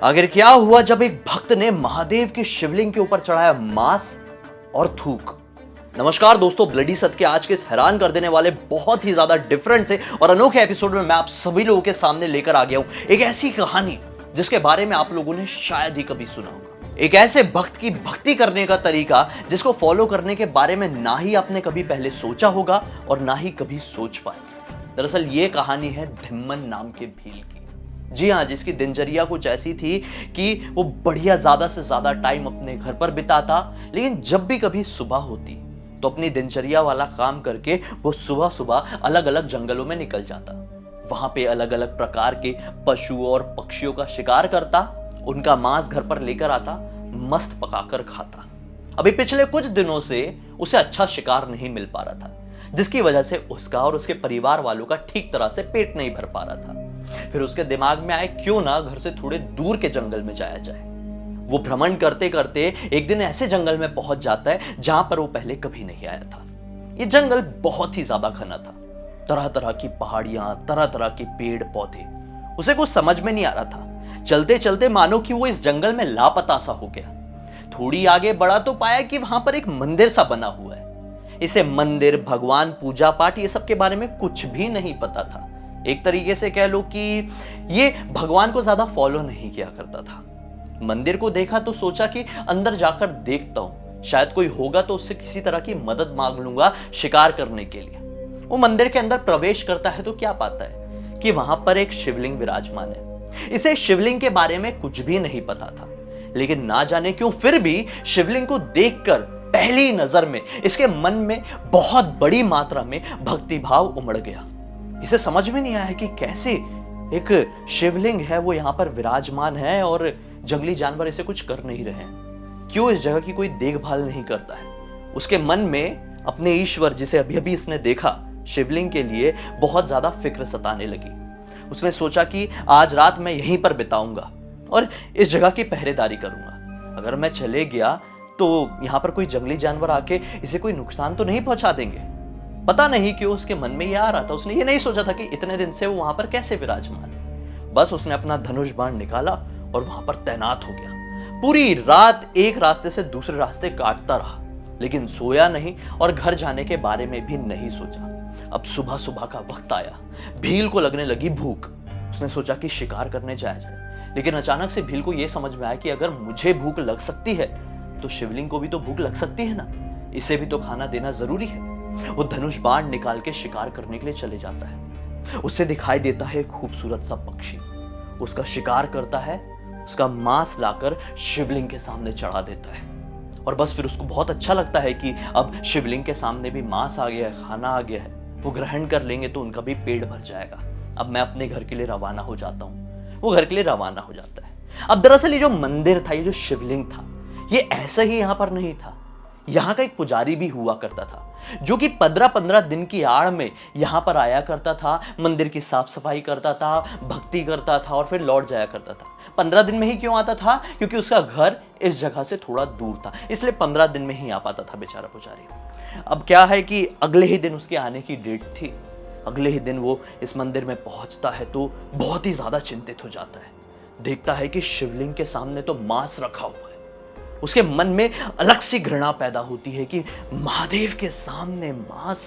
आखिर क्या हुआ जब एक भक्त ने महादेव की शिवलिंग के ऊपर चढ़ाया मांस और थूक। नमस्कार दोस्तों, ब्लडी सत्य के आज के इस हैरान कर देने वाले बहुत ही ज्यादा डिफरेंट से और अनोखे एपिसोड में मैं आप सभी लोगों के सामने लेकर आ गया हूं एक ऐसी कहानी जिसके बारे में आप लोगों ने शायद ही कभी सुना होगा। एक ऐसे भक्त की भक्ति करने का तरीका जिसको फॉलो करने के बारे में ना ही आपने कभी पहले सोचा होगा और ना ही कभी सोच पाएंगे। दरअसल ये कहानी है धिम्मन नाम के भील की। जी हाँ, जिसकी दिनचर्या कुछ ऐसी थी कि वो बढ़िया ज्यादा से ज्यादा टाइम अपने घर पर बिताता, लेकिन जब भी कभी सुबह होती तो अपनी दिनचर्या वाला काम करके वो सुबह सुबह अलग अलग जंगलों में निकल जाता। वहां पे अलग अलग प्रकार के पशुओं और पक्षियों का शिकार करता, उनका मांस घर पर लेकर आता, मस्त पकाकर खाता। अभी पिछले कुछ दिनों से उसे अच्छा शिकार नहीं मिल पा रहा था, जिसकी वजह से उसका और उसके परिवार वालों का ठीक तरह से पेट नहीं भर पा रहा था। फिर उसके दिमाग में आए क्यों ना घर से थोड़े दूर के जंगल में जाया जाए। वो भ्रमण करते करते एक दिन ऐसे जंगल में पहुंच जाता है जहां पर वो पहले कभी नहीं आया था। ये जंगल बहुत ही ज्यादा घना था, तरह तरह की पहाड़ियां, तरह तरह के पेड़ पौधे। उसे कुछ समझ में नहीं आ रहा था। चलते चलते मानो कि वो इस जंगल में लापता सा हो गया। थोड़ी आगे बढ़ा तो पाया कि वहां पर एक मंदिर सा बना हुआ है। इसे मंदिर, भगवान, पूजा पाठ ये सब के बारे में कुछ भी नहीं पता था। एक तरीके से कह लो कि ये भगवान को ज्यादा फॉलो नहीं किया करता था। मंदिर को देखा तो सोचा कि अंदर जाकर देखता हूं, शायद कोई होगा तो उससे किसी तरह की मदद मांग लूंगा शिकार करने के लिए। वो मंदिर के अंदर प्रवेश करता है तो क्या पाता है कि वहां पर एक शिवलिंग विराजमान है। इसे शिवलिंग के बारे में कुछ भी नहीं पता था, लेकिन ना जाने क्यों फिर भी शिवलिंग को देखकर पहली नजर में इसके मन में बहुत बड़ी मात्रा में भक्तिभाव उमड़ गया। इसे समझ में नहीं आया कि कैसे एक शिवलिंग है वो यहां पर विराजमान है और जंगली जानवर इसे कुछ कर नहीं रहे हैं। क्यों इस जगह की कोई देखभाल नहीं करता है। उसके मन में अपने ईश्वर, जिसे अभी अभी इसने देखा, शिवलिंग के लिए बहुत ज्यादा फिक्र सताने लगी। उसने सोचा कि आज रात मैं यहीं पर बिताऊंगा और इस जगह की पहरेदारी करूंगा। अगर मैं चले गया तो यहां पर कोई जंगली जानवर आके इसे कोई नुकसान तो नहीं पहुंचा देंगे। पता नहीं क्यों उसके मन में यह आ रहा था। उसने ये नहीं सोचा था कि इतने दिन से वो वहां पर कैसे विराजमान है। बस उसने अपना धनुष बाण निकाला और वहां पर तैनात हो गया। पूरी रात एक रास्ते से दूसरे रास्ते काटता रहा, लेकिन सोया नहीं और घर जाने के बारे में भी नहीं सोचा। अब सुबह सुबह का वक्त आया। भील को लगने लगी भूख। उसने सोचा कि शिकार करने जाया जाए, लेकिन अचानक से भील को यह समझ में आया कि अगर मुझे भूख लग सकती है तो शिवलिंग को भी तो भूख लग सकती है ना, इसे भी तो खाना देना जरूरी है। वो धनुष बाण निकाल के शिकार करने के लिए चले जाता है। उसे दिखाई देता है एक खूबसूरत सा पक्षी। उसका शिकार करता है, उसका मांस लाकर शिवलिंग के सामने चढ़ा देता है। और बस फिर उसको बहुत अच्छा लगता है कि अब शिवलिंग के सामने भी मांस आ गया है, खाना आ गया है, वो ग्रहण कर लेंगे तो उनका भी पेट भर जाएगा। अब मैं अपने घर के लिए रवाना हो जाता हूँ। वो घर के लिए रवाना हो जाता है। अब दरअसल ये जो मंदिर था, ये जो शिवलिंग था, ये ऐसा ही यहां पर नहीं था। यहां का एक पुजारी भी हुआ करता था, जो कि 15-15 दिन की आड़ में यहां पर आया करता था, मंदिर की साफ सफाई करता था, भक्ति करता था और फिर लौट जाया करता था। 15 दिन में ही क्यों आता था? क्योंकि उसका घर इस जगह से थोड़ा दूर था, इसलिए 15 दिन में ही आ पाता था बेचारा पुजारी। अब क्या है कि अगले ही दिन उसके आने की डेट थी। अगले ही दिन वो इस मंदिर में पहुंचता है तो बहुत ही ज्यादा चिंतित हो जाता है। देखता है कि शिवलिंग के सामने तो मांस रखा हुआ है। उसके मन में अलग सी घृणा पैदा होती है कि महादेव के सामने मांस।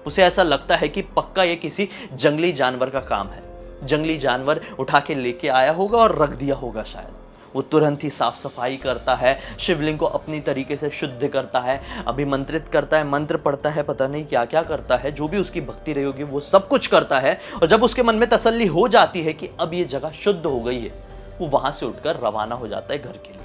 उसे ऐसा लगता है कि पक्का ये किसी जंगली जानवर का काम है। जंगली जानवर उठा के लेके आया होगा और रख दिया होगा शायद। वो तुरंत ही साफ सफाई करता है, शिवलिंग को अपनी तरीके से शुद्ध करता है, अभिमंत्रित करता है, मंत्र पढ़ता है, पता नहीं क्या क्या करता है। जो भी उसकी भक्ति रही होगी वो सब कुछ करता है। और जब उसके मन में तसल्ली हो जाती है कि अब ये जगह शुद्ध हो गई है, वो वहां से उठकर रवाना हो जाता है घर के लिए।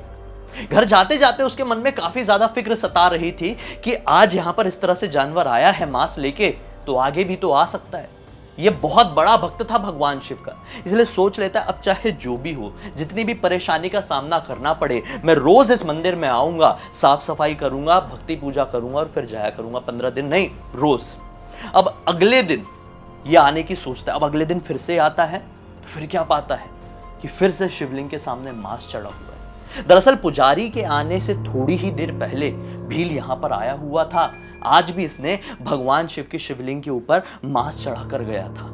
घर जाते जाते उसके मन में काफी ज्यादा फिक्र सता रही थी कि आज यहां पर इस तरह से जानवर आया है मांस लेके, तो आगे भी तो आ सकता है। ये बहुत बड़ा भक्त था भगवान शिव का, इसलिए सोच लेता है अब चाहे जो भी हो, जितनी भी परेशानी का सामना करना पड़े, मैं रोज इस मंदिर में आऊंगा, साफ सफाई करूंगा, भक्ति पूजा करूंगा और फिर जाया करूंगा। 15 दिन नहीं, रोज। अब अगले दिन ये आने की सोचता है। अब अगले दिन फिर से आता है तो फिर क्या पाता है कि फिर से शिवलिंग के सामने मांस चढ़ा हुआ है। दरअसल पुजारी के आने से थोड़ी ही देर पहले भील यहां पर आया हुआ था। आज भी इसने भगवान शिव की शिवलिंग के ऊपर मांस चढ़ाकर गया था।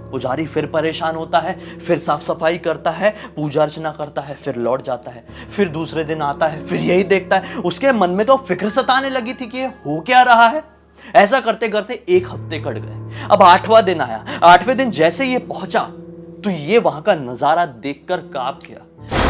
पुजारी फिर परेशान होता है, फिर साफ सफाई करता है, पूजा अर्चना करता है, फिर लौट जाता है। फिर दूसरे दिन आता है, फिर यही देखता है। उसके मन में तो फिक्र सताने लगी थी कि ये हो क्या रहा है। ऐसा करते करते 1 हफ्ते कट गए। अब 8वां दिन आया। 8वें दिन जैसे ये पहुंचा तो ये वहां का नजारा देखकर कांप गया,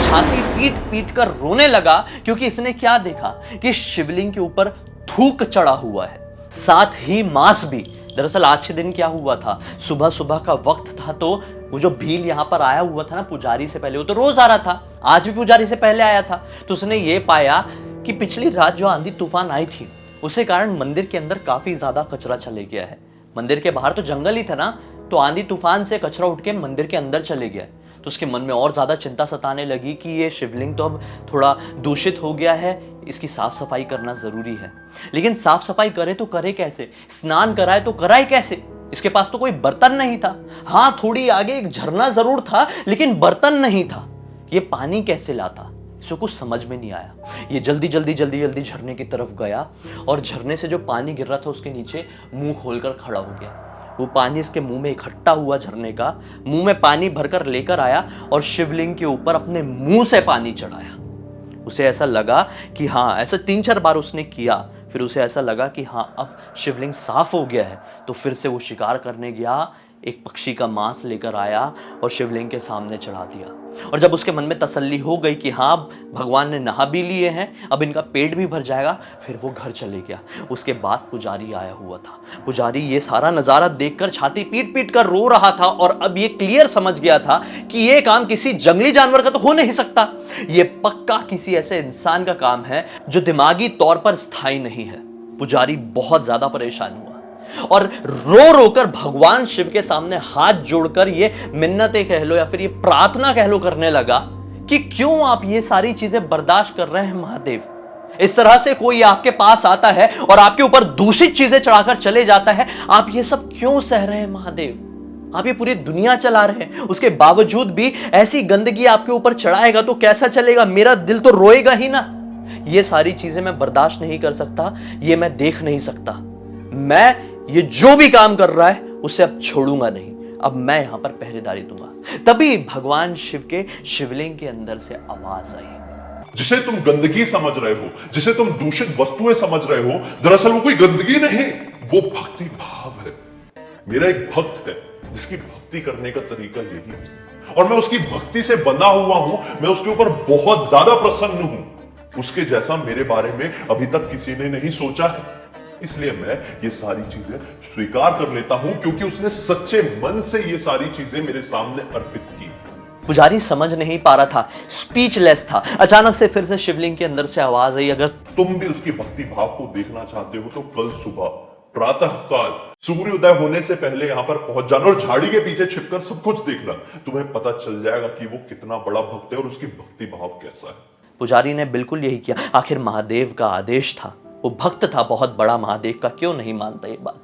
छाती पीट पीट कर रोने लगा, क्योंकि इसने क्या देखा कि शिवलिंग के ऊपर थूक चढ़ा हुआ है, साथ ही मांस भी। दरअसल आज के दिन क्या हुआ था, सुबह सुबह का वक्त था, तो वो जो भील यहां पर आया हुआ था ना पुजारी से पहले, वो तो रोज आ रहा था, आज भी पुजारी से पहले आया था। तो उसने ये पाया कि पिछली रात जो आंधी तूफान आई थी उसके कारण मंदिर के अंदर काफी ज्यादा कचरा चले गया है। मंदिर के बाहर तो जंगल ही था ना, तो आंधी तूफान से कचरा उठ के मंदिर के अंदर चले गया। तो उसके मन में और ज्यादा चिंता सताने लगी कि ये शिवलिंग तो अब थोड़ा दूषित हो गया है, इसकी साफ सफाई करना जरूरी है। लेकिन साफ सफाई करे तो करे कैसे, स्नान कराए तो कराए कैसे? इसके पास तो कोई बर्तन नहीं था। हाँ, थोड़ी आगे एक झरना जरूर था, लेकिन बर्तन नहीं था। ये पानी कैसे लाता, इसको कुछ समझ में नहीं आया। ये जल्दी जल्दी जल्दी जल्दी झरने की तरफ गया और झरने से जो पानी गिर रहा था उसके नीचे मुंह खोलकर खड़ा हो गया। वो पानी इसके मुंह में इकट्ठा हुआ, झरने का मुंह में पानी भरकर लेकर आया और शिवलिंग के ऊपर अपने मुंह से पानी चढ़ाया। उसे ऐसा लगा कि हाँ, ऐसा 3-4 बार उसने किया। फिर उसे ऐसा लगा कि हाँ, अब शिवलिंग साफ हो गया है। तो फिर से वो शिकार करने गया, एक पक्षी का मांस लेकर आया और शिवलिंग के सामने चढ़ा दिया। और जब उसके मन में तसल्ली हो गई कि हाँ, भगवान ने नहा भी लिए हैं, अब इनका पेट भी भर जाएगा, फिर वो घर चले गया। उसके बाद पुजारी आया हुआ था। पुजारी ये सारा नजारा देखकर छाती पीट पीट कर रो रहा था और अब ये क्लियर समझ गया था कि ये काम किसी जंगली जानवर का तो हो नहीं सकता, ये पक्का किसी ऐसे इंसान का काम है जो दिमागी तौर पर स्थायी नहीं है। पुजारी बहुत ज्यादा परेशान हुआ और रो रो कर भगवान शिव के सामने हाथ जोड़कर ये मिन्नतें कह लो या फिर ये प्रार्थना कह लो करने लगा कि क्यों आप ये सारी चीजें बर्दाश्त कर रहे हैं महादेव। इस तरह से कोई आपके पास आता है और आपके ऊपर दूषित चीजें चढ़ाकर चले जाता है, आप ये सब क्यों सह रहे हैं महादेव। आप ये पूरी दुनिया चला रहे हैं, उसके बावजूद भी ऐसी गंदगी आपके ऊपर चढ़ाएगा तो कैसा चलेगा, मेरा दिल तो रोएगा ही ना। ये सारी चीजें मैं बर्दाश्त नहीं कर सकता, ये मैं देख नहीं सकता। मैं ये जो भी काम कर रहा है उसे अब छोड़ूंगा नहीं, अब मैं यहां पर पहरेदारी दूंगा। तभी भगवान शिव के शिवलिंग के अंदर से आवाज आई, जिसे तुम गंदगी समझ रहे हो, जिसे तुम दूषित वस्तुएं समझ रहे हो, दरअसल वो कोई गंदगी नहीं, वो भक्ति भाव है। मेरा एक भक्त है जिसकी भक्ति करने का तरीका यही है और मैं उसकी भक्ति से बंधा हुआ हूं। मैं उसके ऊपर बहुत ज्यादा प्रसन्न हूं। उसके जैसा मेरे बारे में अभी तक किसी ने नहीं सोचा है, इसलिए मैं ये सारी चीजें स्वीकार कर लेता हूं क्योंकि उसने सच्चे मन से ये सारी चीजें मेरे सामने अर्पित की। पुजारी समझ नहीं पा रहा था, स्पीचलेस था। अचानक से फिर से शिवलिंग के अंदर से आवाज आई, अगर तुम भी उसकी भक्ति भाव को देखना चाहते हो तो कल सुबह प्रातः काल सूर्योदय होने से पहले यहां पर पहुंच जाना और झाड़ी के पीछे छिपकर सब कुछ देखना। तुम्हें पता चल जाएगा कि वो कितना बड़ा भक्त है और उसकी भक्ति भाव कैसा है। पुजारी ने बिल्कुल यही किया। आखिर महादेव का आदेश था, वो भक्त था बहुत बड़ा, महादेव का क्यों नहीं मानता ये बात।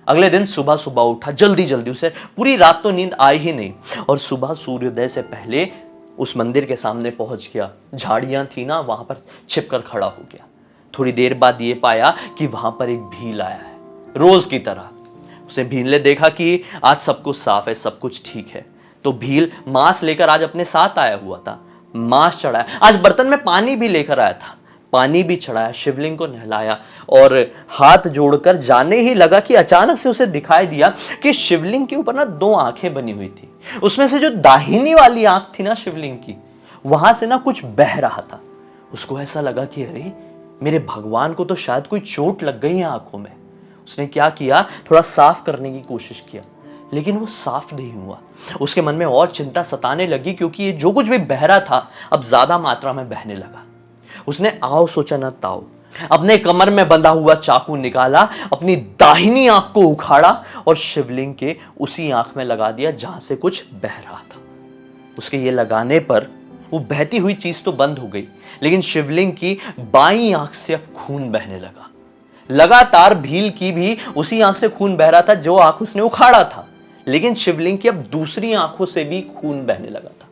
अगले दिन सुबह सुबह उठा जल्दी जल्दी, उसे पूरी रात तो नींद आई ही नहीं, और सुबह सूर्योदय से पहले उस मंदिर के सामने पहुंच गया। झाड़ियां थी ना, वहां पर छिपकर खड़ा हो गया। थोड़ी देर बाद ये पाया कि वहां पर एक भील आया है, रोज की तरह। उसने भील ने देखा कि आज सब कुछ साफ है, सब कुछ ठीक है, तो भील मांस लेकर आज अपने साथ आया हुआ था। मांस चढ़ाया, आज बर्तन में पानी भी लेकर आया था, पानी भी चढ़ाया, शिवलिंग को नहलाया और हाथ जोड़कर जाने ही लगा कि अचानक से उसे दिखाई दिया कि शिवलिंग के ऊपर ना 2 आंखें बनी हुई थी। उसमें से जो दाहिनी वाली आंख थी ना शिवलिंग की, वहां से ना कुछ बह रहा था। उसको ऐसा लगा कि अरे, मेरे भगवान को तो शायद कोई चोट लग गई है आंखों में। उसने क्या किया, थोड़ा साफ करने की कोशिश किया, लेकिन वो साफ नहीं हुआ। उसके मन में और चिंता सताने लगी क्योंकि ये जो कुछ भी बह रहा था अब ज्यादा मात्रा में बहने लगा। उसने आओ सोचा न ताओ, अपने कमर में बंधा हुआ चाकू निकाला, अपनी दाहिनी आंख को उखाड़ा और शिवलिंग के उसी आंख में लगा दिया जहां से कुछ बह रहा था। उसके ये लगाने पर वो बहती हुई चीज तो बंद हो गई, लेकिन शिवलिंग की बाईं आंख से अब खून बहने लगा। लगातार भील की भी उसी आंख से खून बह रहा था जो आंख उसने उखाड़ा था, लेकिन शिवलिंग की अब दूसरी आंखों से भी खून बहने लगा था।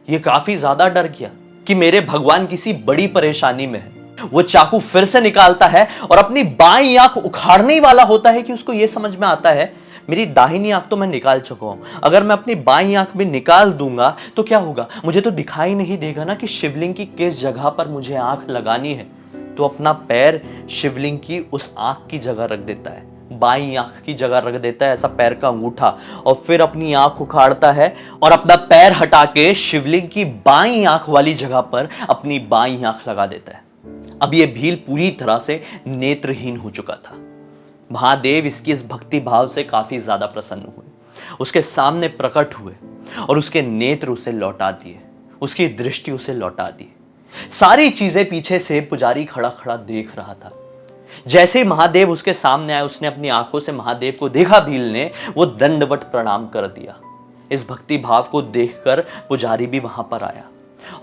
यह काफी ज्यादा डर गया कि मेरे भगवान किसी बड़ी परेशानी में है। वो चाकू फिर से निकालता है और अपनी बाईं आंख उखाड़ने वाला होता है कि उसको यह समझ में आता है मेरी दाहिनी आंख तो मैं निकाल चुका हूं, अगर मैं अपनी बाईं आंख भी निकाल दूंगा तो क्या होगा? मुझे तो दिखाई नहीं देगा ना कि शिवलिंग की किस जगह पर मुझे आंख लगानी है। तो अपना पैर शिवलिंग की उस आंख की जगह रख देता है, बाईं आंख की जगह रख देता है ऐसा पैर का अंगूठा, और फिर अपनी आंख उखाड़ता है और अपना पैर हटा के शिवलिंग की बाईं आंख वाली जगह पर अपनी बाईं आंख लगा देता है। अब यह भील पूरी तरह से नेत्रहीन हो चुका था। महादेव इसकी इस भक्ति भाव से काफी ज्यादा प्रसन्न हुए, उसके सामने प्रकट हुए और उसके नेत्र उसे लौटा दिए, उसकी दृष्टि उसे लौटा दी। सारी चीजें पीछे से पुजारी खड़ा खड़ा देख रहा था। जैसे ही महादेव उसके सामने आए, उसने अपनी आंखों से महादेव को देखा भील ने, वो दंडवत प्रणाम कर दिया। इस भक्ति भाव को देखकर पुजारी भी वहां पर आया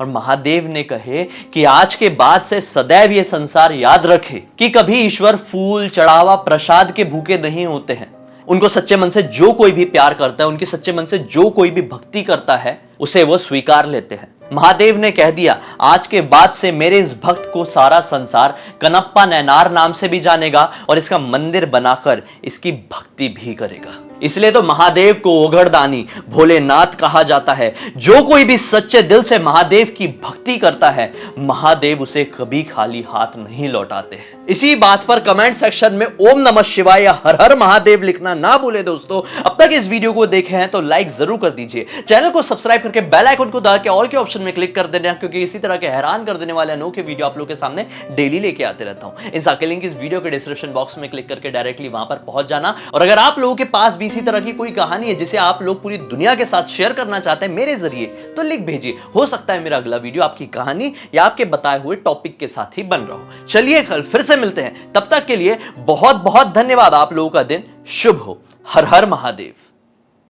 और महादेव ने कहे कि आज के बाद से सदैव ये संसार याद रखे कि कभी ईश्वर फूल चढ़ावा प्रसाद के भूखे नहीं होते हैं। उनको सच्चे मन से जो कोई भी प्यार करता है, उनके सच्चे मन से जो कोई भी भक्ति करता है, उसे वो स्वीकार लेते हैं। महादेव ने कह दिया, आज के बाद से मेरे इस भक्त को सारा संसार कनप्पा नैनार नाम से भी जानेगा और इसका मंदिर बनाकर इसकी भक्ति भी करेगा। इसलिए तो महादेव को ओघड़दानी भोलेनाथ कहा जाता है। जो कोई भी सच्चे दिल से महादेव की भक्ति करता है, महादेव उसे कभी खाली हाथ नहीं लौटाते हैं। इसी बात पर कमेंट सेक्शन में ओम नमः शिवाय या हर हर महादेव लिखना ना भूले दोस्तों। अब तक इस वीडियो को देखे हैं तो लाइक जरूर कर दीजिए, चैनल को सब्सक्राइब करके बेल आइकन को दबा के ऑल के ऑप्शन में क्लिक कर देना, क्योंकि इसी तरह के हैरान कर देने वाले अनोखे वीडियो आप लोगों के सामने डेली लेके आते रहता हूं। इन सारे लिंक इस वीडियो के डिस्क्रिप्शन बॉक्स में क्लिक करके डायरेक्टली वहां पर पहुंच जाना। और अगर आप लोगों के पास भी इसी तरह की कोई कहानी है जिसे आप लोग पूरी दुनिया के साथ शेयर करना चाहते हैं मेरे जरिए, तो लिख भेजिए। हो सकता है मेरा अगला वीडियो आपकी कहानी या आपके बताए हुए टॉपिक के साथ ही बन रहा हो। चलिए कल फिर से मिलते हैं, तब तक के लिए बहुत बहुत धन्यवाद। आप लोगों का दिन शुभ हो। हर हर महादेव।